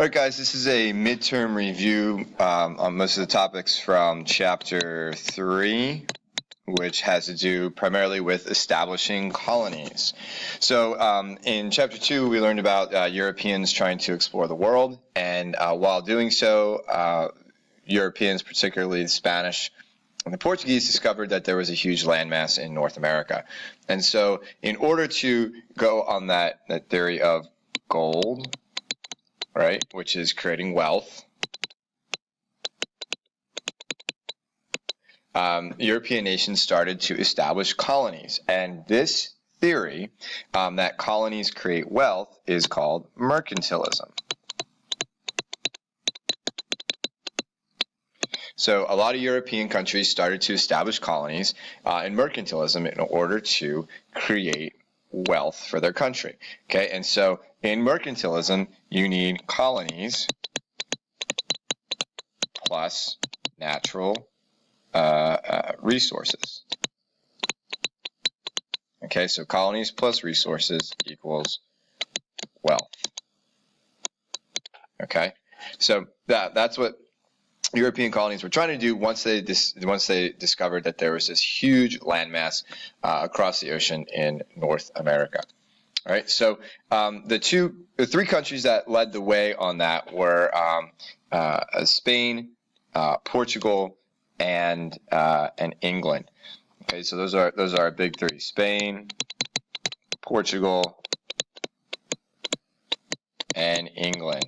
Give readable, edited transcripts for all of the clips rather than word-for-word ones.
All right, guys, this is a midterm review on most of the topics from Chapter 3, which has to do primarily with establishing colonies. So in Chapter 2, we learned about Europeans trying to explore the world, and while doing so, Europeans, particularly the Spanish and the Portuguese, discovered that there was a huge landmass in North America. And so in order to go on that theory of gold, right, which is creating wealth, European nations started to establish colonies. And this theory that colonies create wealth is called mercantilism. So a lot of European countries started to establish colonies in mercantilism in order to create wealth for their country. Okay, and so in mercantilism, you need colonies plus natural resources. Okay, so colonies plus resources equals wealth. Okay, so that's what European colonies were trying to do once they discovered that there was this huge landmass across the ocean in North America. All right, so the three countries that led the way on that were Spain, Portugal, and England. Okay, so those are our big three: Spain, Portugal, and England.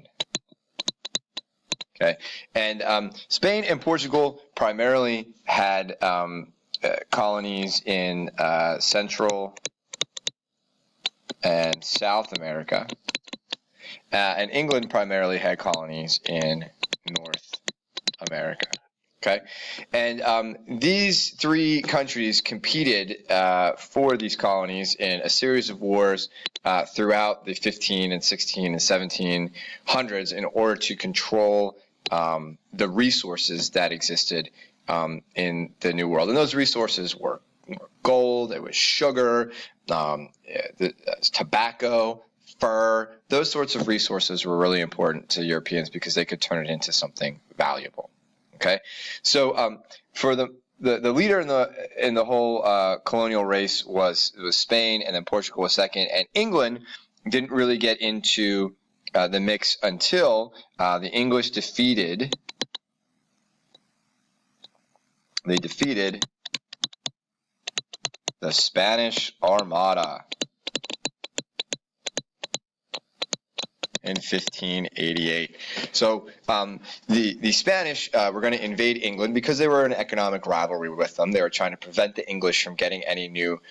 Okay, and Spain and Portugal primarily had colonies in Central and South America, and England primarily had colonies in North America. Okay, and these three countries competed for these colonies in a series of wars throughout the 15 and 16 and 1700s in order to control the resources that existed in the New World. And those resources were gold, it was sugar, tobacco, fur. Those sorts of resources were really important to Europeans because they could turn it into something valuable. Okay, so for the leader in the whole colonial race was Spain, and then Portugal was second, and England didn't really get into the mix until the English defeated the Spanish Armada in 1588. So the Spanish were going to invade England because they were in an economic rivalry with them. They were trying to prevent the English from getting any new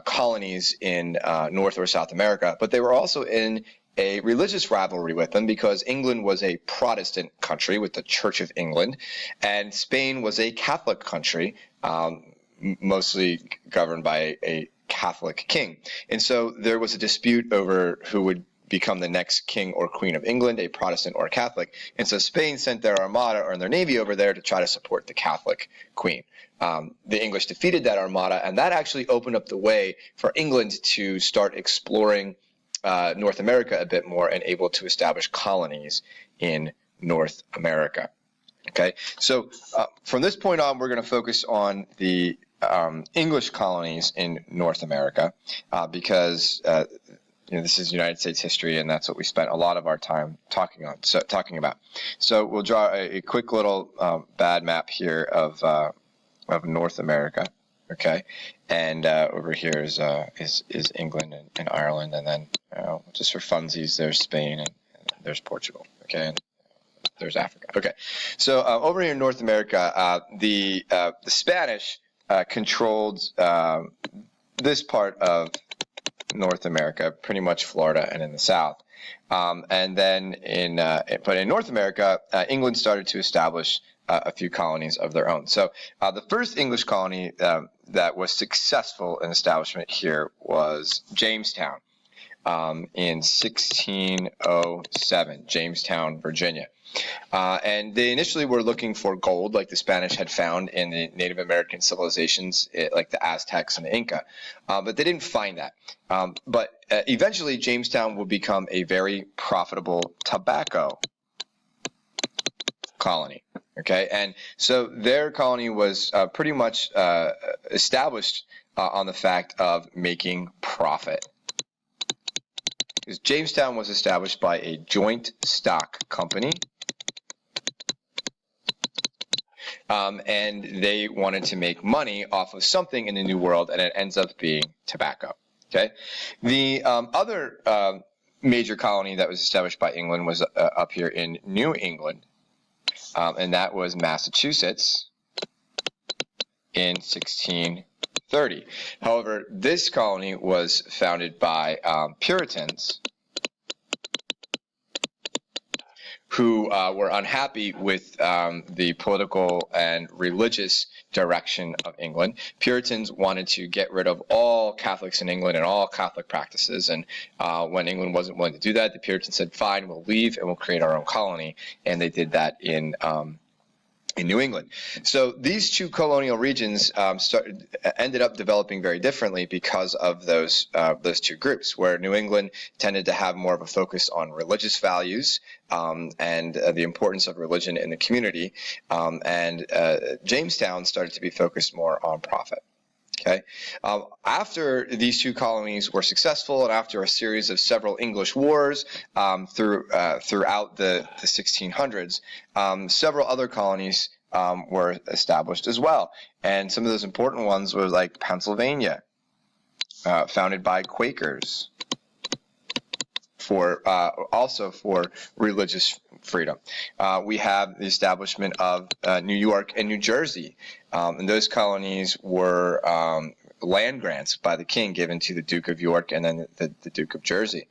colonies in North or South America, but they were also in a religious rivalry with them because England was a Protestant country with the Church of England, and Spain was a Catholic country, mostly governed by a Catholic king. And so there was a dispute over who would become the next king or queen of England, a Protestant or a Catholic. And so Spain sent their armada or their navy over there to try to support the Catholic queen. The English defeated that armada, and that actually opened up the way for England to start exploring North America a bit more and able to establish colonies in North America. Okay, so from this point on, we're going to focus on the English colonies in North America because this is United States history, and that's what we spent a lot of our time talking about. So we'll draw a quick little bad map here of North America. Okay, and over here is England and Ireland, and then just for funsies, there's Spain and there's Portugal. Okay, and there's Africa. Okay, so over here in North America, the Spanish controlled this part of North America, pretty much Florida and in the South, and then but in North America, England started to establish a few colonies of their own. So the first English colony that was successful in establishment here was Jamestown in 1607, Jamestown, Virginia. And they initially were looking for gold, like the Spanish had found in the Native American civilizations, like the Aztecs and the Inca, but they didn't find that. But eventually, Jamestown would become a very profitable tobacco colony. Okay, and so their colony was pretty much established on the fact of making profit. Because Jamestown was established by a joint stock company, and they wanted to make money off of something in the New World, and it ends up being tobacco. Okay, the other major colony that was established by England was up here in New England. And that was Massachusetts in 1630. However, this colony was founded by Puritans who were unhappy with the political and religious direction of England. Puritans wanted to get rid of all Catholics in England and all Catholic practices, and when England wasn't willing to do that, the Puritans said, fine, we'll leave and we'll create our own colony, and they did that in New England. So these two colonial regions ended up developing very differently because of those two groups, where New England tended to have more of a focus on religious values and the importance of religion in the community, and Jamestown started to be focused more on profit. Okay. After these two colonies were successful, and after a series of several English wars throughout the 1600s, several other colonies were established as well. And some of those important ones were like Pennsylvania, founded by Quakers, also for religious freedom. We have the establishment of New York and New Jersey, and those colonies were land grants by the king given to the Duke of York and then the Duke of Jersey.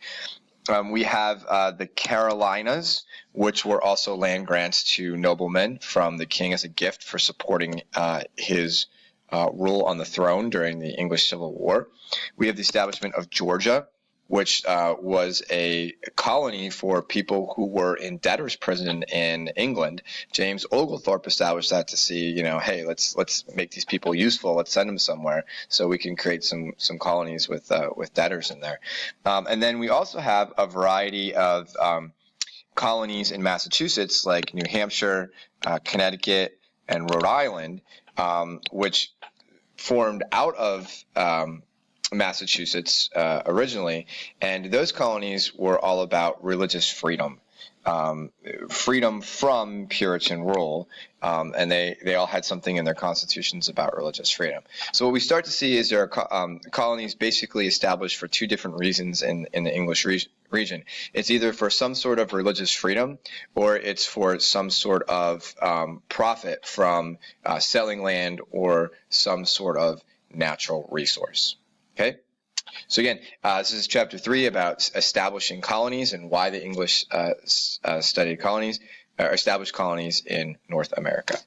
We have the Carolinas, which were also land grants to noblemen from the king as a gift for supporting his rule on the throne during the English Civil War. We have the establishment of Georgia, which was a colony for people who were in debtor's prison in England. James Oglethorpe established that to see, hey, let's make these people useful. Let's send them somewhere so we can create some colonies with debtors in there. And then we also have a variety of colonies in Massachusetts, like New Hampshire, Connecticut, and Rhode Island, which formed out of Massachusetts originally, and those colonies were all about religious freedom, freedom from Puritan rule, and they all had something in their constitutions about religious freedom. So what we start to see is there are colonies basically established for two different reasons in the English region. It's either for some sort of religious freedom, or it's for some sort of profit from selling land or some sort of natural resource. Okay, so again, this is chapter 3 about establishing colonies and why the English studied colonies or established colonies in North America.